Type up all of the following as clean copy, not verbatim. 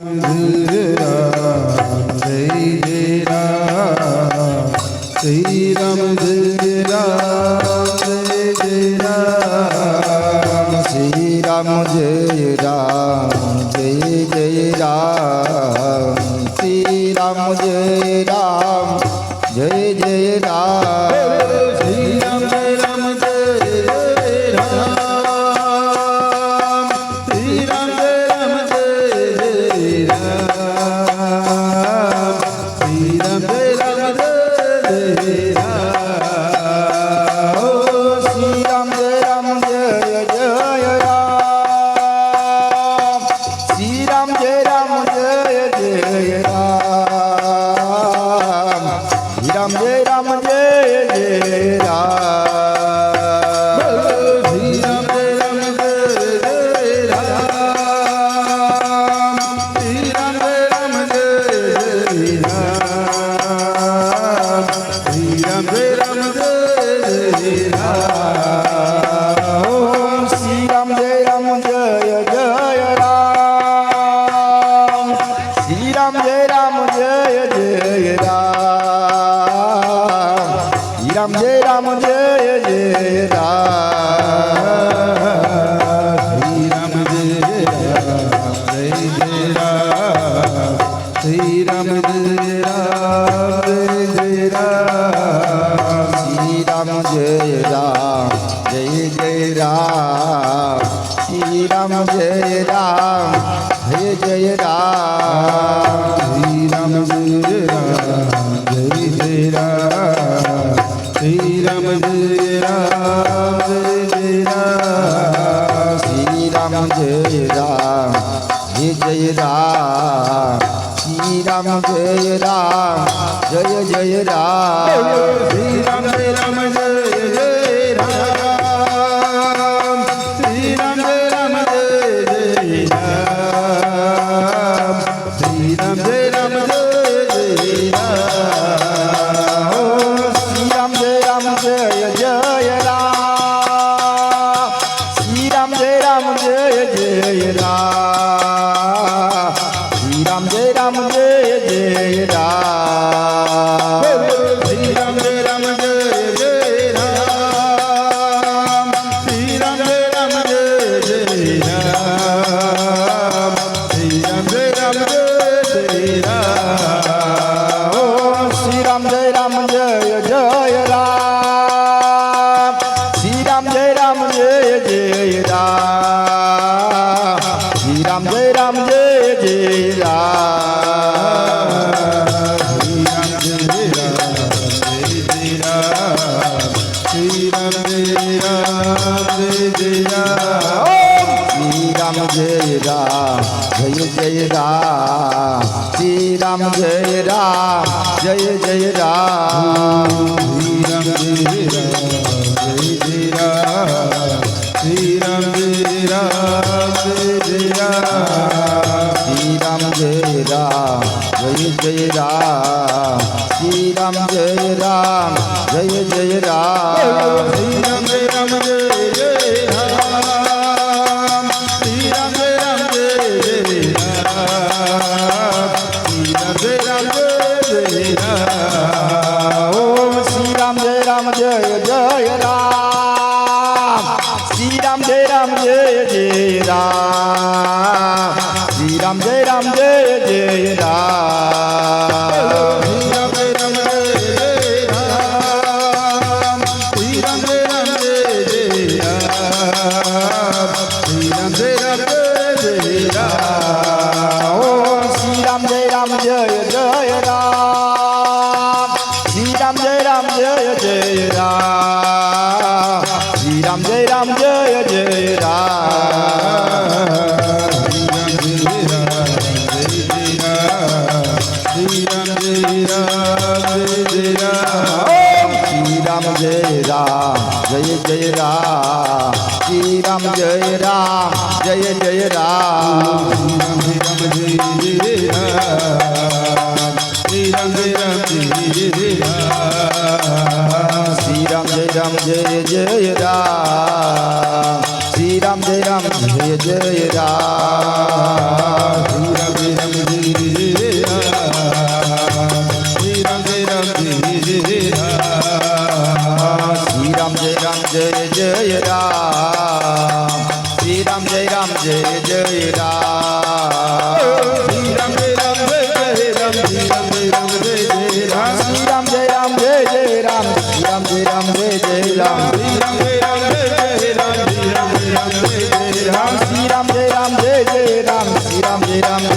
जय राम जय राम श्री राम जय राम जय राम श्री राम जय राम जय राम श्री राम जय राम जय राम श्री राम जय राम जय राम श्री राम जय राम जय राम श्री राम जय राम जय राम ओ श्री राम जय राम जय राम श्री राम जय राम जय राम श्री राम जय राम जय राम श्री राम जय राम जय राम श्री राम जय राम जय राम श्री राम जय राम जय राम ओम श्री राम जय राम जय राम श्री राम जय राम जय राम श्री राम जय राम जय राम श्री राम जय राम जय राम श्री राम जय राम जय राम श्री राम जय राम जय राम श्री राम जय राम जय राम श्री राम जय राम जय राम श्री राम जय राम जय राम श्री राम जय राम जय राम श्री राम जय राम जय राम श्री राम जय राम जय राम श्री राम जय राम जय राम ओ श्री राम जय राम जय राम श्री राम जय राम जय राम श्री राम जय राम जय राम श्री राम जय राम जय राम श्री राम जय राम जय राम श्री राम जय राम जय राम ओ श्री राम जय राम जय राम श्री राम जय राम जय राम श्री राम जय राम जय राम श्री राम जय राम श्री राम जय राम जय राम श्री राम जय राम जय राम श्री राम जय राम जय राम श्री राम जय राम जय राम श्री राम जय राम जय राम श्री राम जय राम जय राम श्री राम जय राम जय राम श्री राम जय राम जय राम श्री राम जय राम जय राम श्री राम जय राम जय राम ओम श्री राम जय राम जय राम श्री राम जय राम जय राम श्री राम जय राम जय राम श्री राम जय राम जय राम श्री राम जय राम जय राम श्री राम जय राम जय राम ओम श्री राम जय राम जय राम श्री राम जय राम जय राम श्री राम जय राम जय राम श्री राम जय राम जय राम श्री राम जय राम जय राम श्री राम जय राम जय राम श्री राम जय राम जय राम श्री राम जय राम जय राम श्री राम जय राम जय राम श्री राम जय राम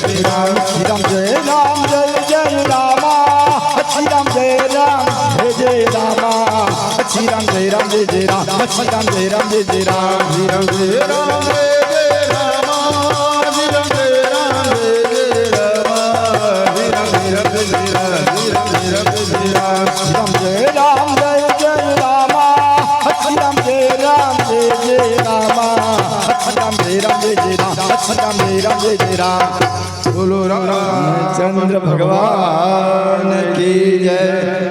શ્રી રામ જય રામ શ્રી રામ જય રામ જય જય રામ શ્રી રામ જય રામ જય જય રામ શ્રી રામ જય રામ જય જય રામ શ્રી રામ જય રામ જય જય રામ શ્રી રામ જય રામ જય જય રામ શ્રી રામ જય રામ જય જય રામ શ્રી રામ જય રામ જય જય રામ શ્રી રામ જય રામ જય જય રામ શ્રી રામ જય રામ જય જય રામ શ્રી રામ જય રામ જય જય રામ શ્રી રામ જય રામ જય જય રામ શ્રી રામ જય રામ જય જય રામ બોલો રાमचंद्र भगवान की जय।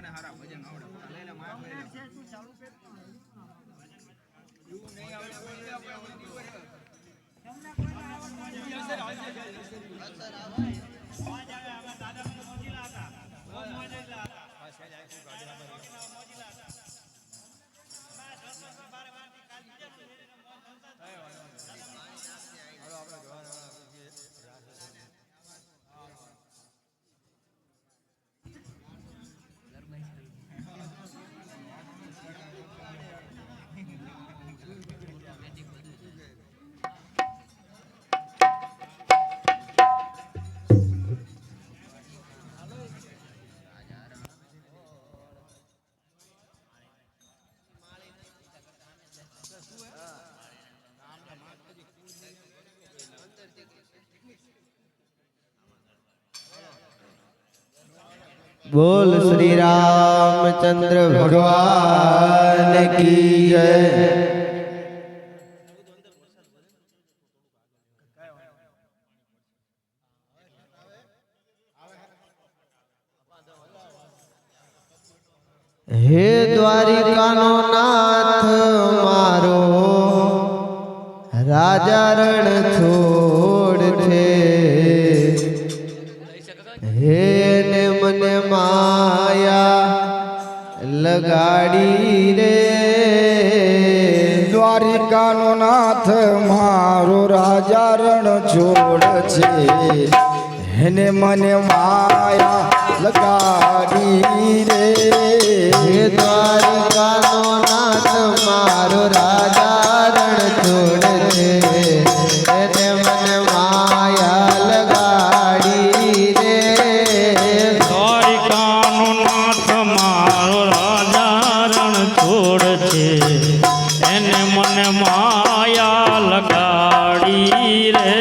હારા ભજન આવડે લઈને માર बोल श्री रामचंद्र भगवान की जय। हे द्वारिकानो नाथ मारो राजा रण छोड़ छे हे ने मन माया लगाड़ी रे દ્વારિકાનો નાથ મારો રાજા રણ છોડ છે એને મને માયા લગાડી રે हे द्वारिकानो नाथ मारो राजा रण छोड़ छे એને मन माया लगाड़ी रे દ્વારિકાનો નાથ મારો રાજા રણ છોડ છે એને મને માયા લગાડી રે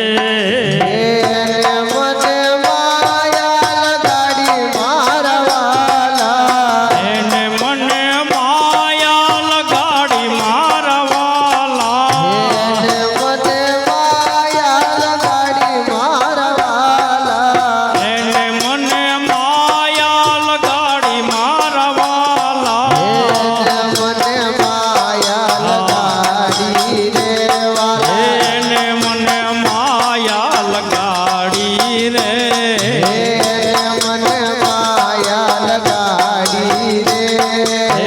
એને મને માયા લગાડી મારા વાલા એને મને માયા લગાડી મારા વાલા એને મને માયા લગાડી મારા વાલા એને મને માયા લગાડી મારા વાલા એને મને માયા લગાડી રે વાલા એને મને માયા લગાડી રે એને મને માયા લગાડી રે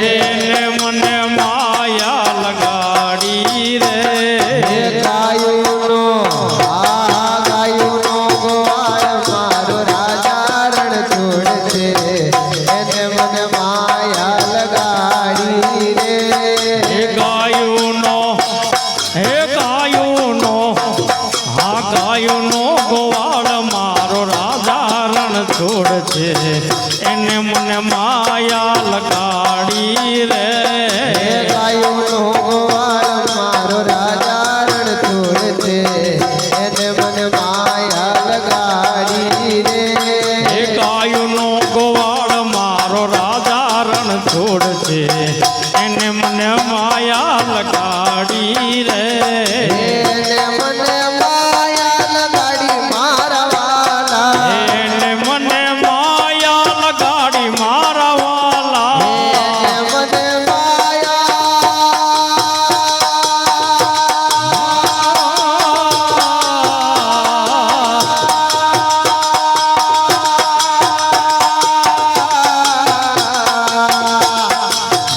એને મને માયા લગાડી રે ગાયુનો ગોવાળ મારો રાજા રણ છોડ છે એને મને માયા લગાડી રે હે ગાયુનો હા ગાયુનો ગોવાળ મારો રાજા રણ છોડ છે એને મને માયા લગાડી રે ગાયુનો ગોવાળ મારો રાજા રણ છોડ છે એને મને માયા લગાડી રે હે ગાયુનો ગોવાળ મારો રાજા રણ છોડ છે એને મને માયા લગાડી રે એને મને માયા લગાડી મારા વાલા એને મને માયા લગાડી મારા વાલા એને મને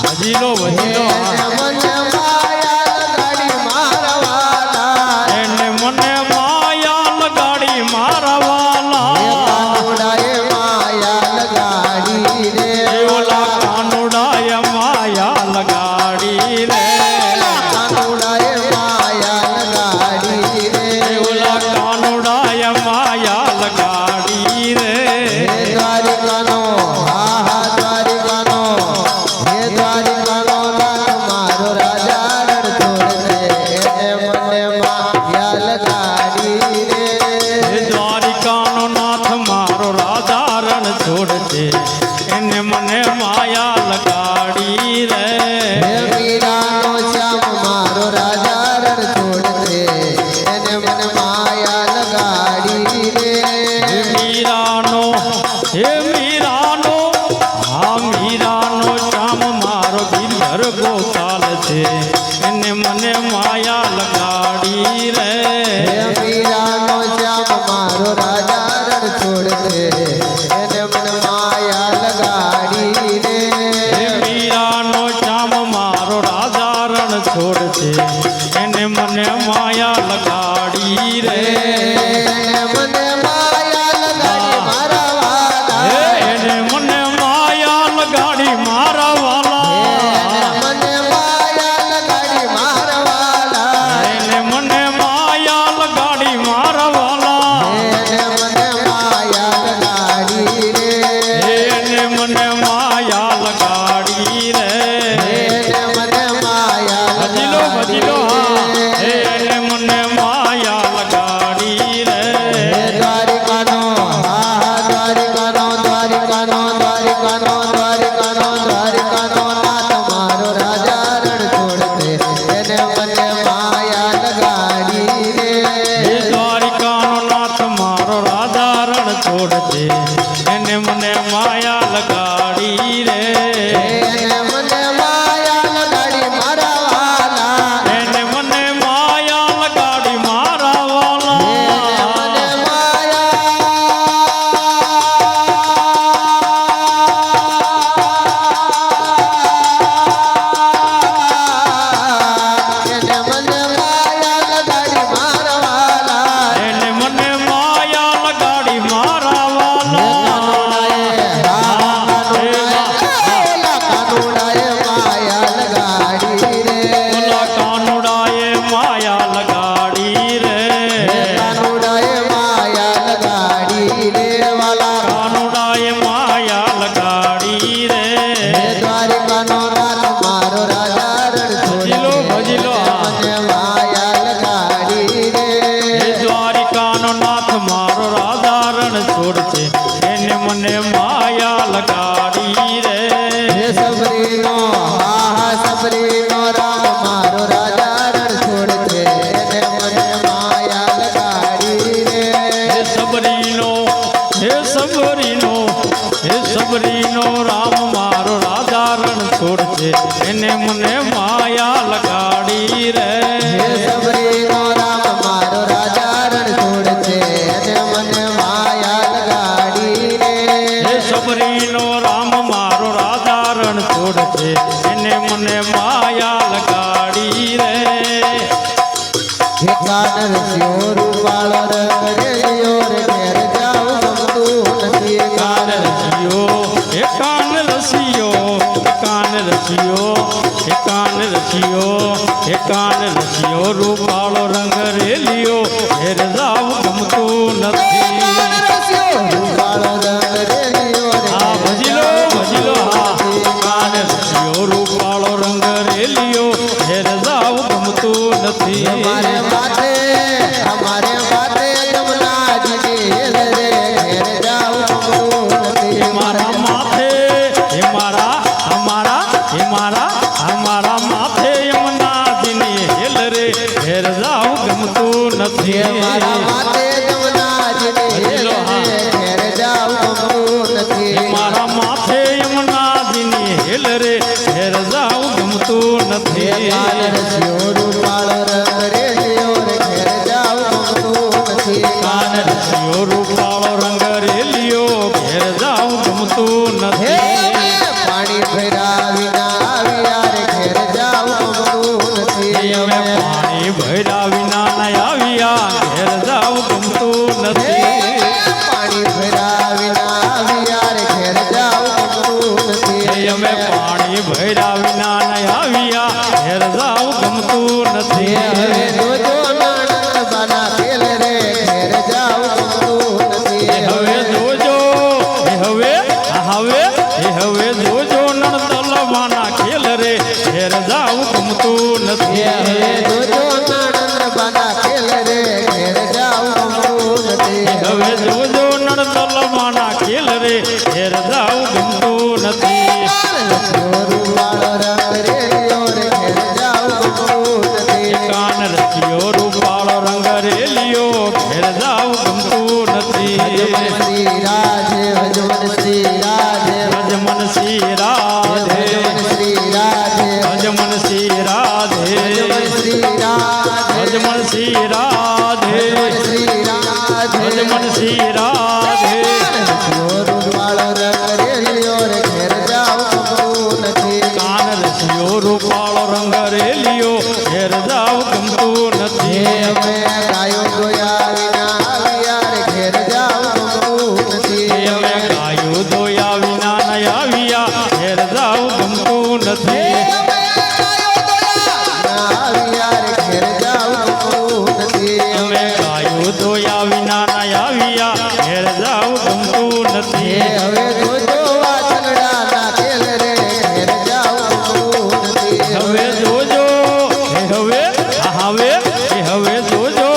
વજીલો વજીલો મને માયા લગાડી મારા વાલા એને મને માયા લગાડી મારા વાલા કાનુડાએ માયા લગાડી રે ઓલા કાનુડાએ માયા લગાડી રે કાનુડાએ માયા લગાડી રે ઓલા કાનુડાએ માયા લગાડી રે દ્વારિકાનો દ્વારિકાનો હે દ્વારિકાનો નાથ મારો રાજા રણ છોડ છે એને મને માયા લગાડી રે હે દ્વારિકાનો નાથ મારો રાજા રણ છોડ છે એને મને માયા લગાડી રે હે મીરાનો શ્યામ મારો રાજા રણ છોડ છે એને મને માયા લગાડી રે હે મીરાનો હા મીરાનો શ્યામ મારો ગિરધર ગોપાલ છે એને મને માયા લગાડી રે હે મીરાનો શ્યામ મારો રાજા રણ છોડ છે એને મને માયા લગાડી રે હે મીરાનો શ્યામ મારો રાજા રણ છોડ છે એને મને માયા લગાડી રે એને મને માયા લગાડી મારા વાલા હે એને મને માયા લગાડી મારા વાલા મને માયા લગાડી મારા વાલા એને મને માયા લગાડી મારા વાલા એને મને સબરીનો રામ મારો રાજા રણ છોડ છે એને મને માયા લગાડી રે હે સબરીનો રામ મારો રાજા રણ છોડ છે એને મને માયા લગાડી રે હે સબરીનો રામ મારો રાજા રણ છોડ છે એને મને માયા લગાડી રે હે સબરીનો રામ મારો રાજા રણ છોડ છે એને મને માયા લગાડી રે હે કાનર સિયો રૂપાળો રંગ રેલિયો રે ઘેર જાઉં ગમતું નથી કાન રસિયો હે કાન રસિયો હે કાન રસિયો રૂપાળો રંગ રેલિયો ઘેર જાવ ગમતું નથી રૂપાળો રંગ રેલિયો રે હા ભજીલો હા કાન રસિયો રૂપાળો રંગ રેલિયો ઘેર જાવ ગમતું નથી અમારે માથે જમનાજી હેલ રે ઘેર જાઉં ગમતું નથી મારા માથે અમારા માથે યમુનાજીની હેલ રે ઘેર જાવ ગમતું નથી મારા માથે જમનાજી હેલ રે ઘેર જાઉં ગમતું નથી મારા માથે યમુનાજીની હેલ રે ઘેર જાવ ગમતું નથી કાનર સિયો રૂપાળો રંગ રેલિયો રે ઘેર જાઉં ગમતું નથી કાન રસિયો રૂપાળો રંગ રેલિયો ઘેર જાવ ગમતું હે નથી પાણી ભર્યા વિના આવ્યા રે ઘેર જાઉં ગમતું નથી અમે પાણી ભર્યા વિના ન આવ્યા ઘેર જાવ ગમતું નથી પાણી ભર્યા વિના આવ્યા રે ઘેર જાઉં ગમતું નથી અમે પાણી ભર્યા વિના ન આવ્યા ઘેર જાવ ગમતું નથી હવે જોજો નાનંદ બાના ખેલ રે ઘેર જાઉં ગમતું નથી હવે જોજો હવે જોજો નણતલવાના ખેલ રે ઘેર જાવ ગમતું નથી હવે જોજો નાનંદ બાના ખેલ રે ઘેર જાઉં ગમતું નથી હવે જોજો નણતલવાના ખેલ રે ઘેર જાવ ગમતું નથી રૂપાળો રંગ રેલિયો રે ઘેર જાઉં ગમતું નથી કાન રસિયો રૂપાળો રંગ રેલિયો ઘેર જાવ ગમતું નથી ભજમન શ્રી રાધે ભજમન શ્રી રાધે ભજમન શ્રી રાધે ભજમન શ્રી રાધે ભજમન શ્રી રાધે ભજમન શ્રી રાધે ભજમન શ્રી રાધે શ્રી રાધે ભજમન શ્રી રાધે રૂપાળો રંગ રેલિયો રે ઘેર જાઉં ગમતું નથી કાન રસિયો રૂપાળો રંગ રેલિયો ઘેર જાવ ગમતું નથી અમે ગાયો ગોયા વિના આવ્યા રે ઘેર જાઉં ગમતું નથી અમે ગાયું દોયા વિના ન આવ્યા ઘેર જાવ ગમતું નથી આવ્યા રે ઘેર જાઉં ગમતું નથી અમે ગાયું દોયા વિના ન આવ્યા ઘેર જાવ ગમતું નથી હવે જોજો વાછરડાના તેલ રે ઘેર જાઉં ગમતું નથી હવે જોજો હવે જોજો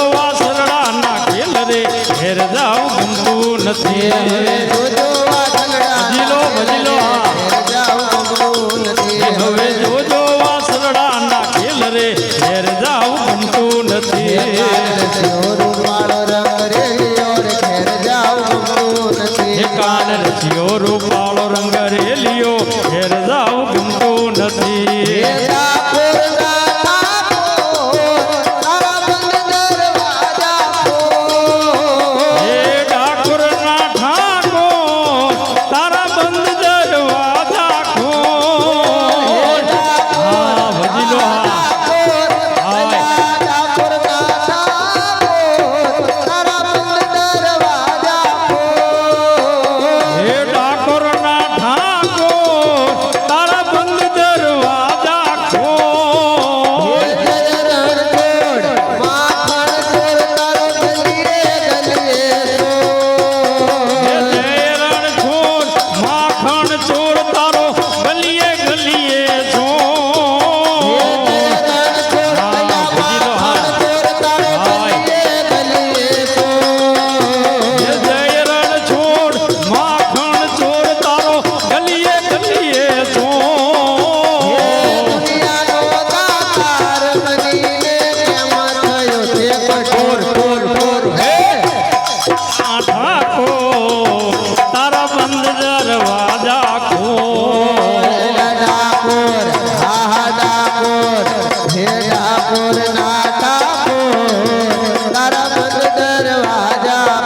ઠાકોર ના ઠાકોર તારા બંધ દરવાજા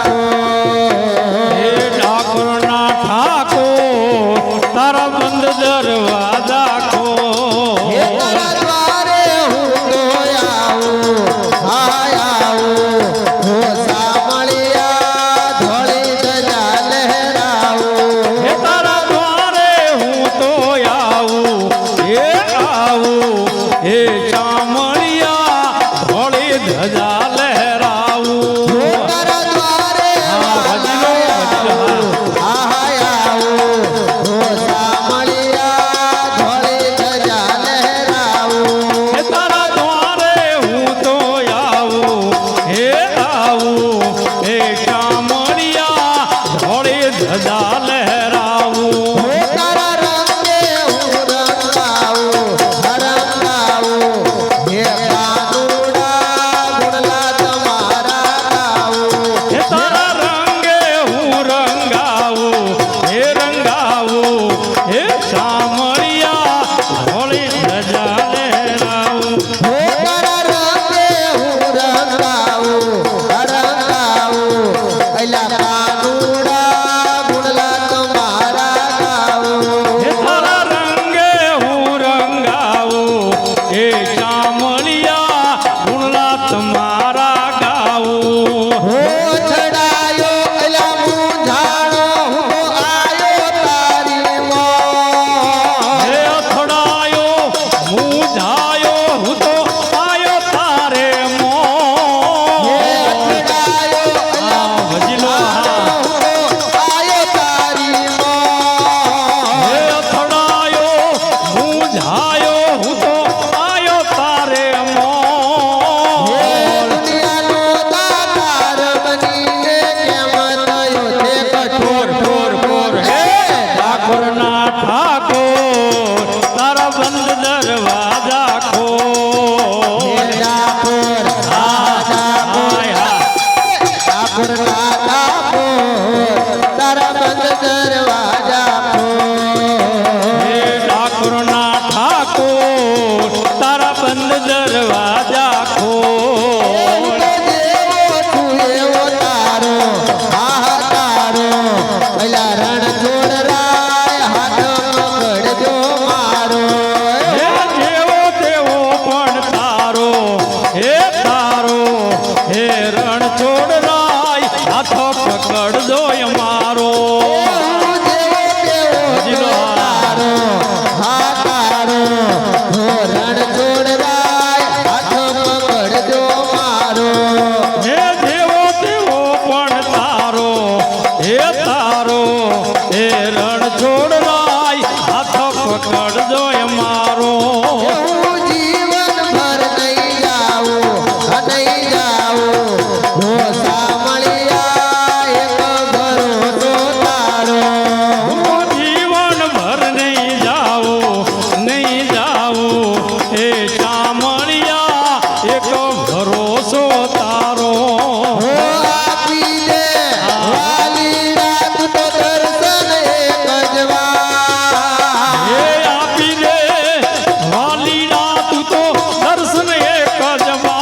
હે ઠાકોરના ઠાકોર તારા બંધ દરવાજા ખો હે તારા દ્વારે હું તો આવું હાય આવું હો સામળિયા ધોળી ધજા લહેરાવું હે તારા દ્વારે હું તો આવું હે હે ચામળિયા ધોળી ધજા લહેરાવું હો તારા દ્વારે ભજલો, ભજલો, હા. હાય આવું હો સામળિયા ધોળી ધજા લહેરાવું હે તારા દ્વારે હું તો આવું હે હે ચામળિયા ધોળી ધજા લહેરાવું હો તારા રંગે હું રંગાવું હરંગાવું હે કાનુડા ગુણલા તમારા ગાવું હે તારા રંગે હું રંગાવું હે રંગાવું હે ચામળિયા ધોળી ધજા લહેરાવું હો તારા રંગે હું રંગાવું હરંગાવું અલા કાનુડા ગુણલા તમારા ગાવું હે તારા રંગે હું રંગાવું હે ચામળિયા ગુણલા તમારા ગાવું હો છડાયો અલા મૂંઝાણો હું તો આયો તારી મોં હે અથડાયો મૂંઝાયો હું તો આયો તારે હે મોં અથડાયો અલા ભજલો, હા. હું તો આયો તારી મોં હે અથડાયો મૂંઝાયો હું તો આયો તારે હે મોં દુનિયાનો દાતાર બનીને કેમ થયો તે કઠોર ઠોર ઠોર હે ઠાકોરના ઠાકોર તારા બંધ દરવાજા ખો હે ઠાકોર હાય હા ઠાકોર ના ઠાકોર તારા બંધ દરવાજા હે ઠાકોરના ઠાકોર તારા બંધ દરવાજા ખો હું તો જેવો છું એવો તારો તારો પેલા રણ છોડ રાય હાથ પકડજો મારો હે જેવો તેવો પણ તારો હે તારો હે રણ છોડ રાય હાથો પકડજો અમારો હું જેવો તેવો હજીલો, હા. તારો તારો હો રણ છોડ રાય હાથ પકડજો મારો હે જેવો તેવો પણ તારો હે તારો હે રણ છોડ રાય હાથો પકડજો અમારો હું જીવન ભર નહીં જાઉં હો સામળિયા એક ભરોસો તારો હું જીવન ભર નહીં જાઉં હે ચામળિયા એક ભરોસો તારો હો આપી દે વાલી રાત તો દર્શન એક જ વાર હે આપી દે વાલીના તું તો દર્શન એક જ વાર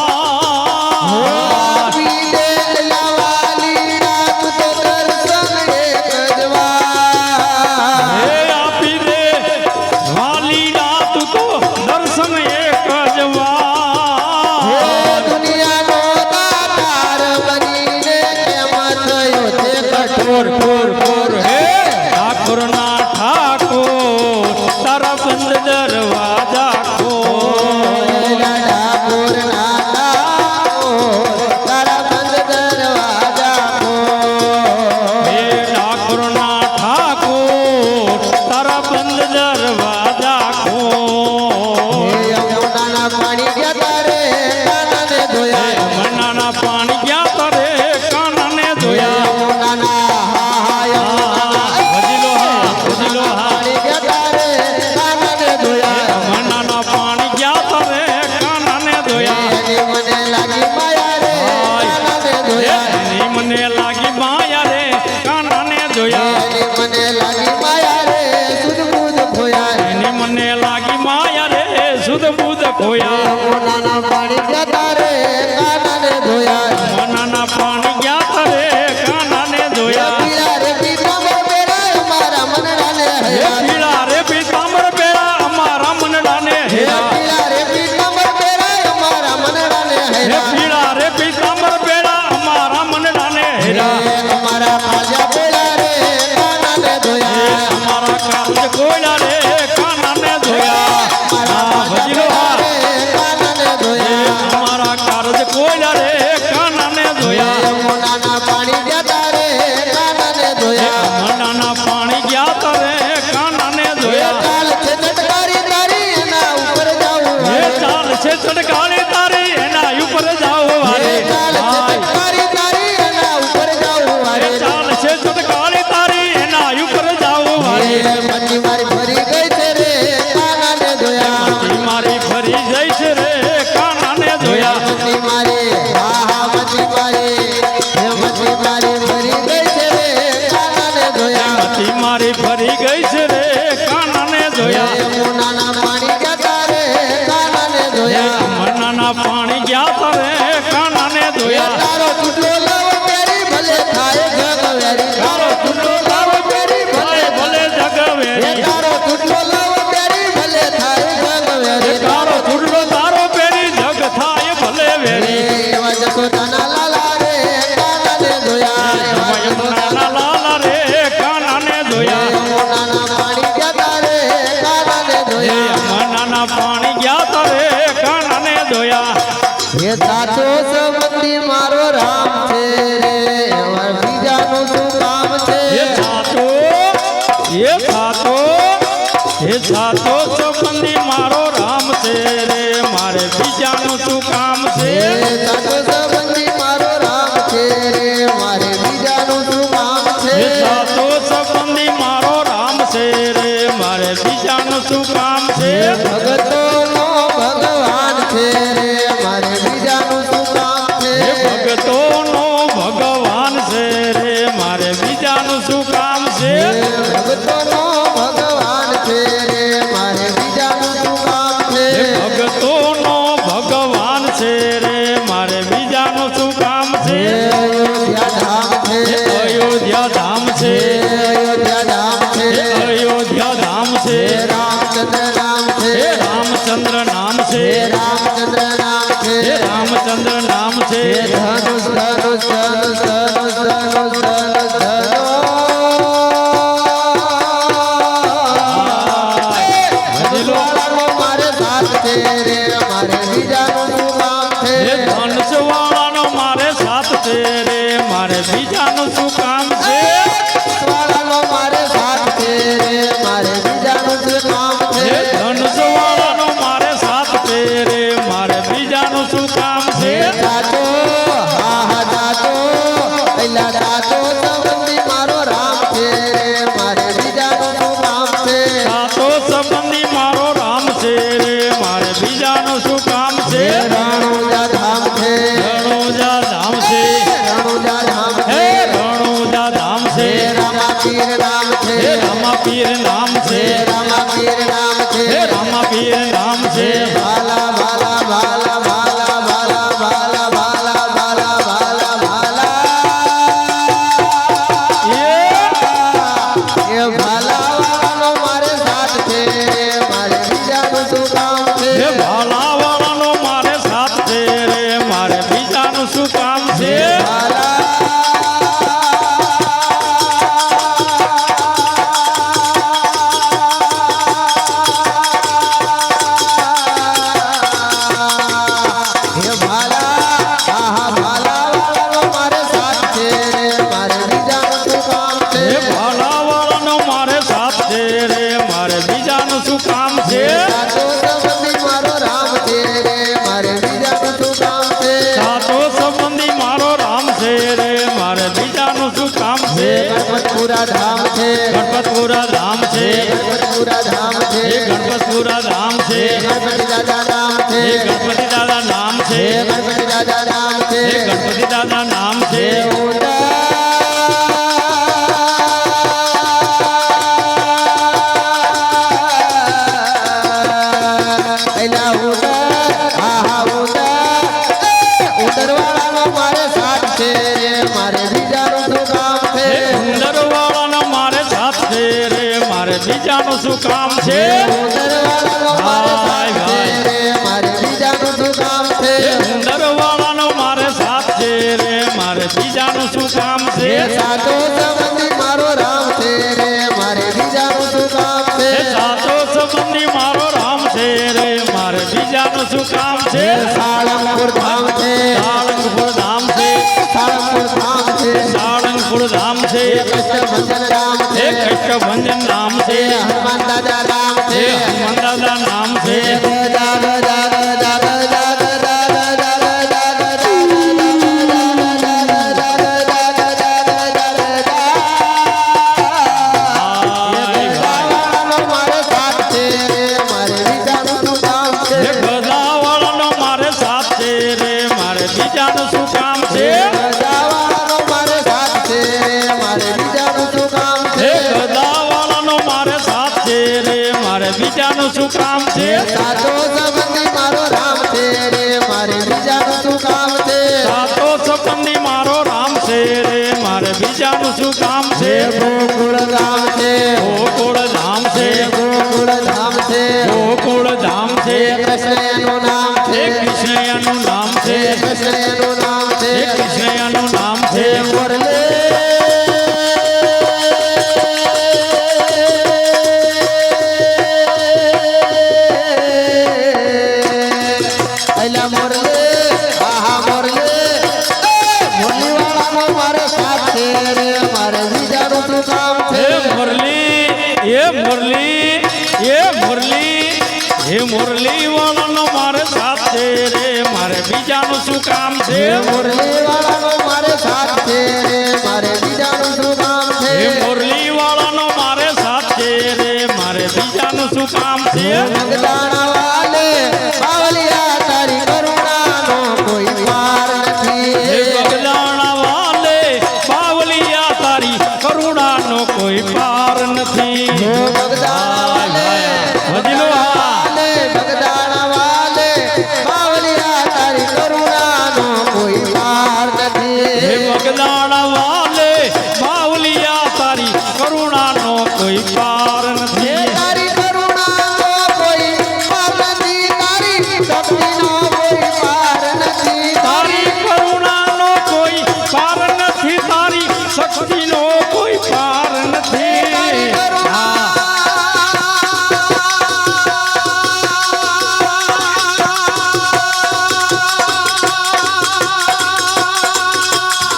આપી દે વાલી રાત તો દર્શન એક જ વાર હે આપી દે વાલીના તું તો દર્શન એક જ હે વાર દુનિયાનો દાતાર બનીને કેમ થયો તે કઠોર ઠોર ઠોર હે ઠાકોરના ઠાકોર તારા બંધ દરવાજા ખો ઠાકોર ના ઠાકોર તારા બંધ દરવાજા હે ઠાકોરના ઠાકોર તારા બંધ દરવાજા ખો હે સુધ બુધ ખોયા યમુનાના પાણી જતા રે કાનાને ધોયા મનાના પાણી ગયા તરે કાનાને ધોયા પીળા રે પીતાંબર પહેરાય મારા મનડાને હે હૈયા પીળા રે પીતાંબર પેરા અમારા મનડાને હેરા પીળા રે પીતાંબર પહેરાય મારા મનડાને હે હૈયા પીળા રે પીતાંબર પેરા અમારા મનડાને હેરા અમારા કાજા પેલા રે કાનાને ધોયા અમારા કારજ કોયલા રે કાનાને ધોયા હા ભજીલો હા કાનાને ધોયા અમારા કારજ કોયલા રે કાનાને ધોયા યમુનાના પાણી જતા રે કાનાને ધોયા મનાના પાણી ગયા તરે કાનાને ધોયા ચાલ છે ચટકારી તારી એના ઉપર જાવું હે ચાલ છે ચડકાળી તારી એના ઉપર જાવ વારે ચાલ છે હાય. ચટકારી તારી એના ઉપર જાવું હે વારે ચાલ છે ચડકાળી તારી એના ઉપર જાવ વારે મચ્છી મારી ફરી ગઈ છે રે કાનાને ધોયા મચ્છી મારી ફરી જઈ છે રે કાનાને ધોયા મચ્છી મારી હા હા મચ્છી મારી હે મચ્છી મારી ફરી ગઈ છે રે કાનાને ધોયા મચ્છી મારી ફરી ગઈ છે રે કાનાને ધોયા યમુનાના પાણી જતા રે કાનાને ધોયા મનાના પાણી ગયા તરે કાનાને ધોયા તારો ચૂંટલો લાવો પેરી ભલે થાય જગવેરી તારો ચૂંટલો લાવો પેરી ભલે ભલે જગવેરી તારો ચૂંટલો લાવો પેરી ભલે થાય જગવેરી તારો ચૂડલો તારો પેરી જગ થાય ભલે વેરી એવા જસોદાના લાલા રે કાનાને ધોયા એવા યમુનાના લાલા રે કાનાને ધોયા યમુનાના પાણી જતા રે કાનાને ધોયા મનાના પાણી ગયા તરે કાનાને ધોયા હે સાચો સંબંધી મારો રામ છે રે એવા બીજાનું શું કામ છે એ સાચો સંબંધી મારો રામ છે રે મારે બીજાનું શું કામ છે હે સાચો સંબંધી મારો રામ છે રે મારે બીજાનું શું કામ છે એ સાચો સંબંધી મારો રામ છે રે મારે બીજાનું શું કામ છે ભગતોનો ભગવાન છે રે મારે બીજાનું શું કામ છે એ ભગતોનો ભગવાન છે રે મારે બીજાનું શું કામ છે ભગતોનો ભગવાન છે રે મારે બીજાનું શું કામ છે એ ભગતોનો ભગવાન છે રે મારે બીજાનું શું કામ છે અયોધ્યા ધામ છે અયોધ્યા ધામ છે અયોધ્યા ધામ છે અયોધ્યા ધામ છે રામચંદ્ર નામ છે રામચંદ્ર નામ છે રામચંદ્ર નામ છે રામચંદ્ર નામ છે ધનુષ ધનુષ ધનુષ ધનુષ ધનુષ ધનુષ વાળાનો મારે સાથ છે રે મારે બીજાનું શું કામ છે એ ધનુષ વાળાનો મારે સાથ છે રે મારે બીજાનું શું કામ છે વાળાનો મારે સાથ છે રે મારે બીજાનું શું કામ છે એ ધનુષ વાળાનો મારે સાથ છે રે મારે બીજાનું શું કામ છે સાચો હા હા સાચો પહેલા સાચો સંબંધી મારો રામ છે રે મારે બીજાનું શું કામ છે સાચો સંબંધી મારો રામ છે રે મારે બીજાનું શું કામ છે રણુજા ધામ છે રણુજા ધામ છે રણુજા ધામ હે છે રણુજા ધામ છે રામાપીર નામ છે હે રામાપીર નામ છે રામાપીર નામ છે હે રામાપીર નામ છે ભાલા ભાલા ભાલા ભાલા ભાલા ભાલા ભાલા ભાલા ભાલા ભાલા એ એ ભાલા વાળાનો મારે સાથ છે મારે બીજાનું શું કામ છે હે ભાલાવાળાનો મારે સાથ છે રે મારે બીજાનું શું કામ છે હે ભાલા હા હા ભાલા વાળાનો મારે સાથ છે મારે બીજાનું શું કામ છે હે ભાલાવાળાનો મારે સાથ છે રે મારે બીજાનું શું કામ છે સાચો સંબંધી મારો રામ છે રે મારે બીજાનું શું કામ છે સાચો સંબંધી મારો રામ છે રે મારે બીજાનું શું કામ છે ગણપતપુરા ધામ છે ગણપતપુરા ધામ છે ગણપતપુરા ધામ છે એ ગણપતપુરા ધામ છે ગણપતિ દાદા નામ છે એ ગણપતિ દાદા નામ છે ગણપતિ દાદા નામ છે એ ગણપતિ દાદા નામ છે એલા ઉદર આહા ઉદર વાળાનો મારે સાથ છે રે મારે બીજાનું શું કામ છે ઉંદરવાળાનો મારે સાથ છે રે મારે બીજાનું શું કામ છે ઉદર વાળાનો મારે સાથ છે રે મારે બીજાનું શું કામ છે ઉંદરવાળાનો મારે સાથ છે રે મારે બીજાનું શું કામ છે સાચો સંબંધી મારો રામ છે રે મારે બીજાનું શું કામ છે સાચો સંબંધી મારો રામ છે રે મારે બીજાનું શું કામ છે સાળંગપુર ધામ છે સાળંગપુર ધામ છે સાળંગપુર ધામ છે સાળંગપુર ધામ છે કૃષ્ણ રામ છે કૃષ્ણભંજન નામ છે હનુમાન દાદા રામ છે હનુમાન દાદા નામ છે મારે સાથ છે રે મારે બીજાનું શું કામ છે ગદાવાળાનો મારે સાથ છે રે મારે બીજાનું શું કામ છે ગદાવાળાનો મારે સાથ છે રે મારે બીજાનું શું કામ છે ગદાવાળાનો મારે સાથ છે રે મારે બીજાનું શું કામ છે સાચો સંબંધી મારો રામ છે રે મારે બીજાનું શું કામ છે સાતો સંબંધી મારો રામ છે રે મારે બીજાનું શું કામ છે ગોકુળ ધામ છે ગોકુળ ધામ છે ગોકુળ ધામ છે ગોકુળ ધામ છે કૃષ્ણનું નામ છે કૃષ્ણયાનું નામ છે કૃષ્ણનું નામ છે કૃષ્ણયાનું નામ છે મુરલે અલા મુરલે આહા મુરલે મુરલી વાળાનો મારે સાથ છે રે મારે બીજાનું શું કામ છે હે મુરલી વાળાનો મારે સાથ છે રે મારે બીજાનું શું કામ છે મુરલી વાળાનો મારે સાથ છે રે મારે બીજાનું શું કામ છે હે મુરલી વાળાનો મારે સાથ છે રે મારે બીજાનું શું કામ છે મગદાણા વાલે બાવલિયા તારી કરુણાનો કોઈ પાર નથી હે બગદાણા વાલે બાવલિયા તારી કરુણાનો કોઈ પાર નથી મગદાણા વાલે વજીલો હા બગદાણા વાલે બાવલિયા તારી કરુણાનો કોઈ પાર નથી હે બગદાણા વાલે બાવલિયા તારી કરુણાનો કોઈ પાર નથી તારી કરુણાનો કોઈ પાર નથી તારી શક્તિનો કોઈ પાર નથી તારી કરુણાનો કોઈ પાર નથી તારી શક્તિનો કોઈ પાર નથી તારી કરુણા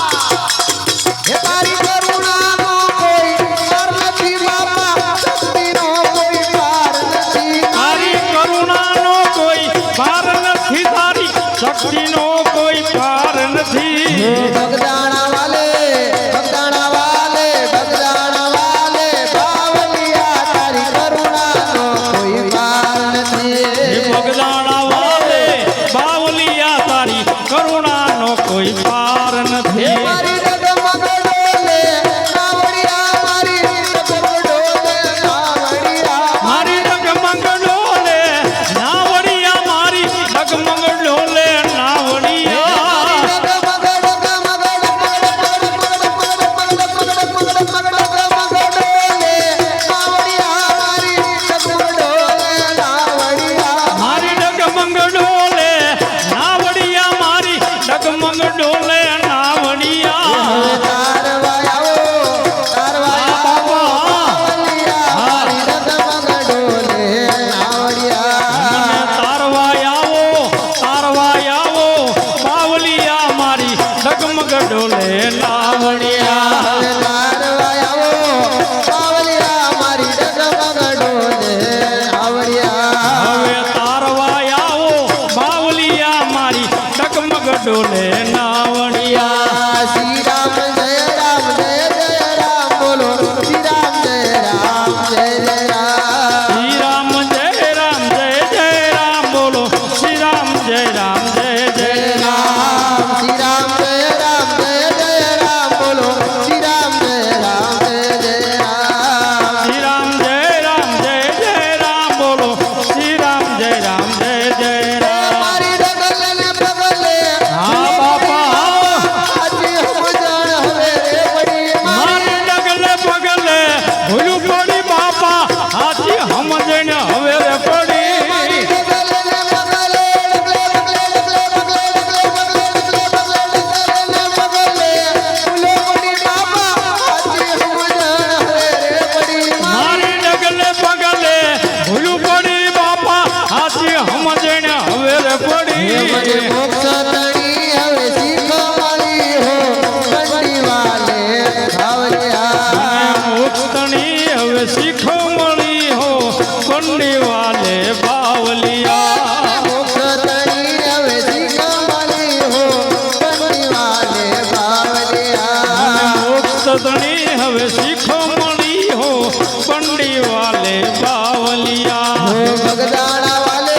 હે તારી કરુણાનો કોઈ પાર નથી બાપા શક્તિનો કોઈ પાર નથી તારી કરુણાનો કોઈ પાર નથી તારી શક્તિનો કોઈ પાર નથી બગદાણા વાલે બાવલિયા તારી કરુણાનો કોઈ પાર નથી હે બગદાણા વાલે બાવલિયા તારી કરુણાનો કોઈ પાર હે નથી મારી ડગમગ ડોલે નાવડિયા મારી ડગમગ ડોલે નાવડિયા મારી ડગમગ ડોલે નાવડિયા મારી ડગમગ ડોલે નાવડિયા મારી ડગમગ જય રામ મારી ડગલે ને પગલે હા બાપા આજે સમજણ હવે રે પડી મારી ડગલે પગલે ભૂલું પડી બાપા હાથી સમજણ હવે રે પડી મારી ડગલે પગલે ભૂલું પડી બાપા હાથી સમજણ હવે રે પડી મુક્તની હવે શીખો મળી હો કંડી વાલે બાવલિયા મુક્તની હવે શીખો મળી હો કંડી વાલે બાવલિયા બગદાણા વાલે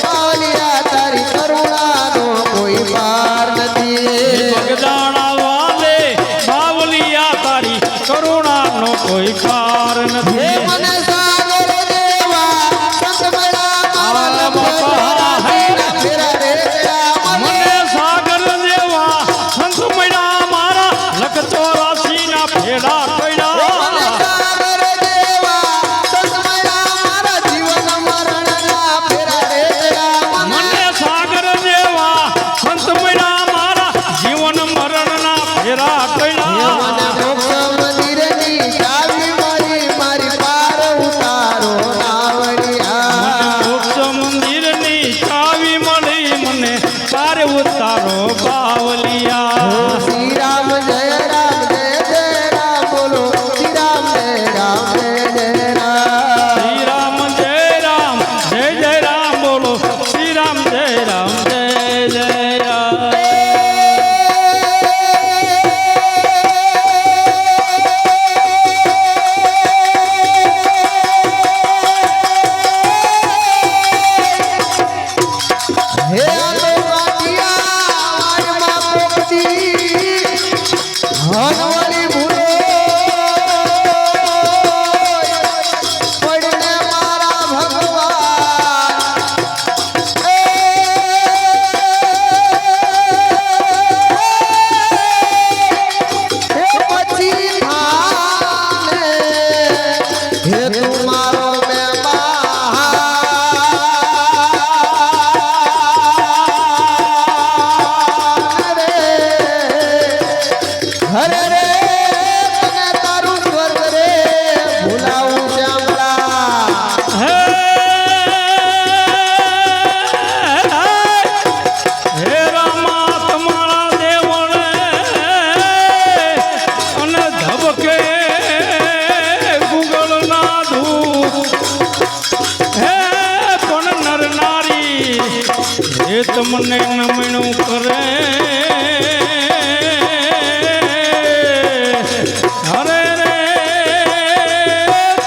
પાવલિયા તારી કરુણાનો કોઈ પાર નથી બગદાણા વાલે બાવલિયા તારી કરુણાનો કોઈ કાર હે નથી મને સાગર દેવા સંતમળા મારા બાપા ફેરા રે તેરા મને સાગર દેવા સંત મળ્યા મારા લખ 84 ના ફેરા પડ્યા મને સાગર દેવા સંતમળા મારા જીવન મરણના ફેરા રે તેરા મને સાગર દેવા સંત મળ્યા મારા જીવન મરણના ફેરા પડ્યા મને મોક્ષ મંદિરની ચાવી મળી મારી પાર ઉતારો નાવડિયા મોક્ષ મંદિરની ચાવી મળી મને પાર ઉતારો બાવલિયા શ્રી રામ જય રામ બોલો શ્રી રામ જય રામ જય રામ શ્રી રામ જય રામ જય જય રામ બોલો શ્રી રામ જય રામ જય જય રામ હે આલો કાઠિયા વારમાં પોકતી હનવળી ભૂલો પડને મારા ભગવાન હે પછી થાને હે તું મારો મહેમાન રે હરે રે તને તારું સ્વર્ગ રે ભૂલાવું શ્યામળા હે હે રામા તમારા દેવણે અને ધબકે ગુગળ ના ધૂપ હે પણ નર નારી એ તમને નમણું કરે હરે રે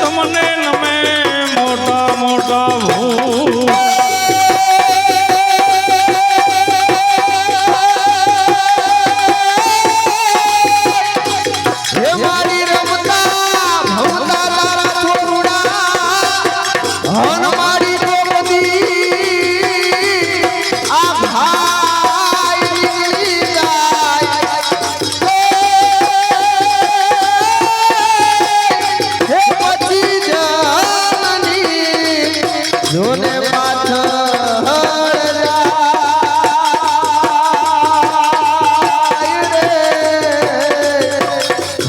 તમને નમે મોટા મોટા ભૂત હે મારી રમતા ભમતા તારા છોરુડા હન મારી પોપદી આ ભાઈ નીકળી જાય હે પછી જનની જોને પાછળ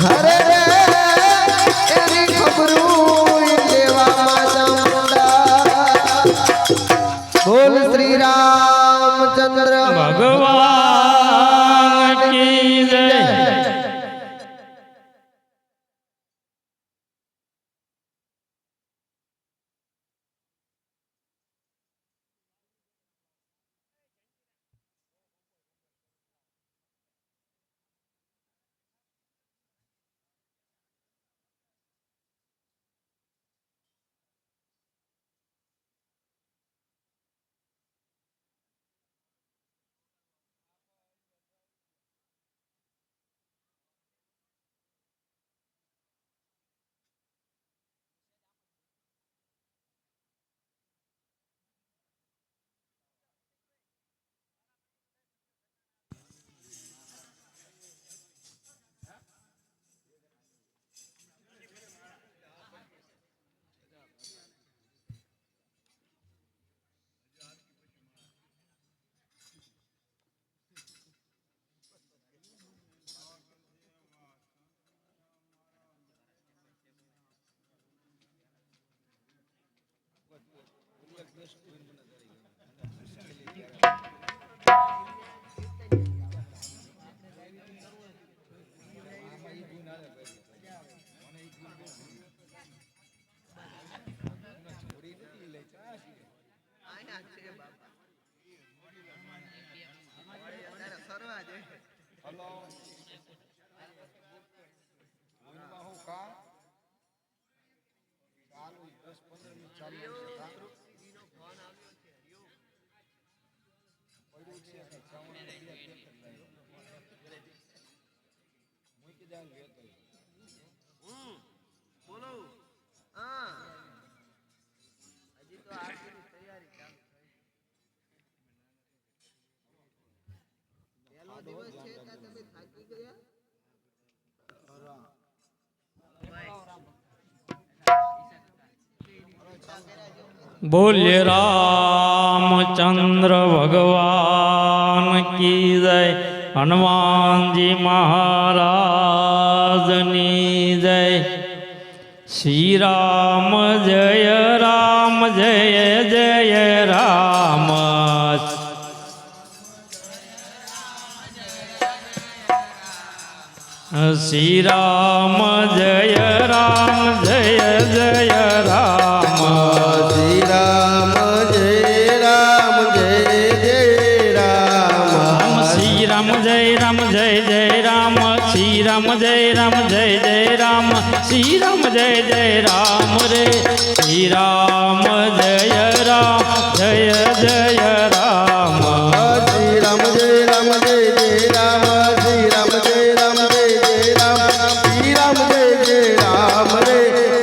હરે રે એની ખબરું લેવામાં ચામુંડા બોલ શ્રી રામચંદ્ર ભગવાન કી જય આના છે બાપા તારે સરવા જાય હલો ઓઈમાં હું કા ચાલુ 10-15 મિનિટ ચાલુ છે કા નો ફોન આવ્યો છે પડ્યું છે અને ચાવણ બે પેકેટ લાવ્યો મૂકી દે લેતો બોલો હા હજી તો આરતીની તૈયારી ચાલુ પહેલો દિવસ છે કે તમે થાકી ગયા બોલ્ય રામચંદ્ર ભગવાન કી જય હનુમાનજી મહારાજની જય શ્રી રામ જય જય રામ શ્રી રામ જય રામ જય રામ શ્રી રામ જય રામ જય રામ શ્રી રામ જય રામ જય રામ શ્રી રામ જય રામ જય રામ શ્રી રામ જય રામ રે શ્રી રામ જય રામ જય રામ શ્રી રામ જય રામ જય રામ શ્રી રામ જય રામ જય રામ શ્રી રામ જય રામ રે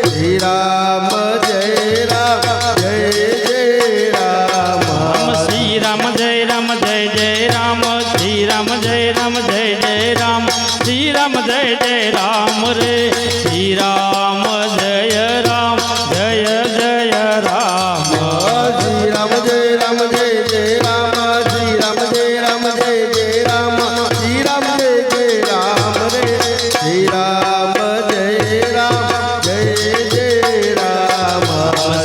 શ્રી રામ જય રામ જય રામ શ્રી રામ જય રામ જય રામ શ્રી રામ જય રામ જય રામ શ્રી રામ જય રામ રે શ્રી રામ જય રામ જય રામ શ્રી રામ જય રામ જય રામ શ્રી રામ જય રામ જય રામ શ્રી રામ જય રામ રે શ્રી રામ જય રામ જય રામ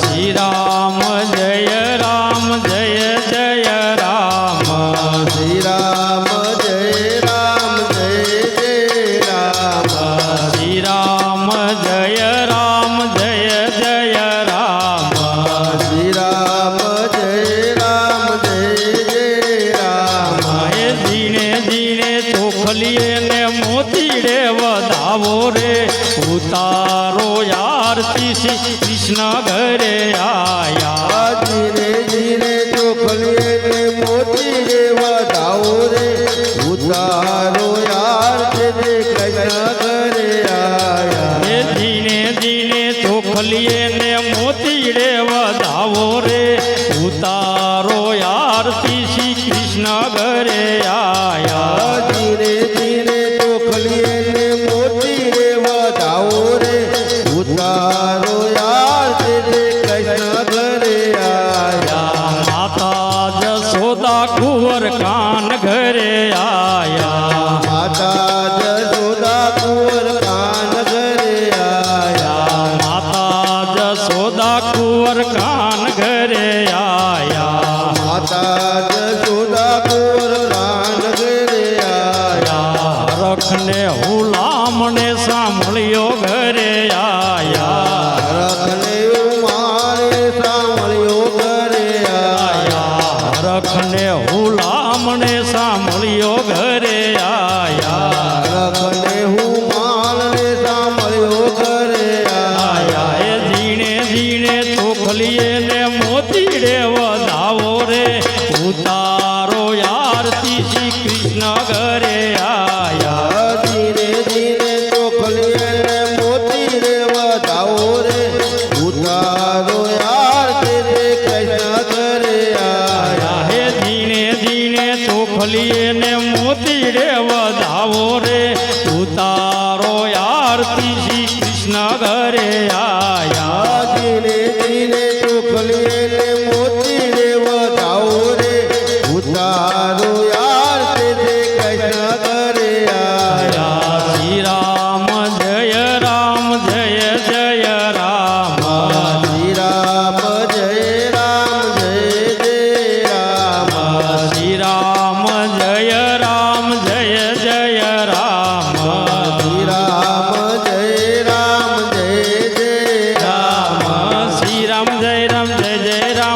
શ્રી રામ જય રામ જય રામ શ્રી રામ જય રામ જય રામ શ્રી રામ જય રામ જય રામ શ્રી રામ જય રામ જય રામ એ જીણે જીણે ચોખલીએ ને મોતીડે વધાવો રે ઉતારો આરતી શ્રી કૃષ્ણ ઘરે આયા ધીરે ધીરે ચોખલીએ ને મોતી રે વધાવો રે ઉતારો યાર તે કૃષ્ણ ઘરે આયા એ જીણે જીણે ચોખલીએ ને મોતીડે વધાવો રે ઉતારો આરતી શ્રી કૃષ્ણ ઘરે આયા ધીરે ધીરે ચોખલીએ ને મોતી રે વધાવો રે ઉતારો યાર તે કૃષ્ણ ઘરે આયા માતા જશોદા કુંવર કાન ઘરે આયા માતા જશોદા કુંવર કાન ઘરે આયા માતા જશોદા કુંવર કાન ઘરે આયા માતા જશોદા કુંવર કાન ઘરે આયા રખને હુલામને સાંભળ્યો ઘરે આયા રખને મારે સાંભળ્યો ઘરે આયા રખને હુલામને સાંભળ્યો ઘરે આયા રખને હું માલને સાંભળ્યો ઘરે આયા આયા એ જીણે જીણે ચોખલીએ ને મોતીડે વધાવો રે ઉતારો આરતી શ્રી કૃષ્ણ ઘરે આયા ધીરે ધીરે ચોખલીએ ને મોતી રે વધાવો રે ઉતારો યાર તે કૃષ્ણ ઘરે આયા હે જીણે જીણે ચોખલીએ ને મોતીડે વધાવો રે ઉતારો આરતી શ્રી કૃષ્ણ ઘરે આયા ધીરે ધીરે ચોખલીએ ને મોતી રે વધાવો રે ઉતારો યાર તે કૃષ્ણ ઘરે આયા શ્રી રામ જય રામ જય રામ શ્રી રામ જય રામ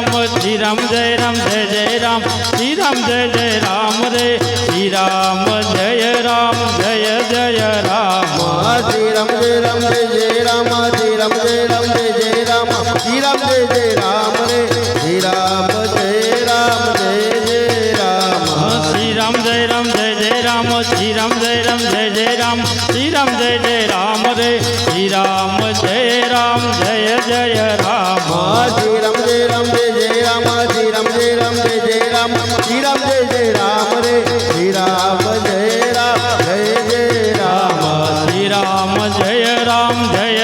શ્રી રામ જય રામ જય જય રામ શ્રી રામ જય જય રામ રે શ્રી રામ જય રામ જય જય રામ શ્રી રામ જય રામ જય જય રામ શ્રી રામ જય રામ જય જય રામ શ્રી રામ જય જય રામ રે શ્રી રામ જય રામ જય જય રામ શ્રી રામ જય રામ જય જય રામ શ્રી રામ જય રામ જય જય રામ શ્રી રામ જય જય રામ રે શ્રી રામ જય રામ જય જય રામ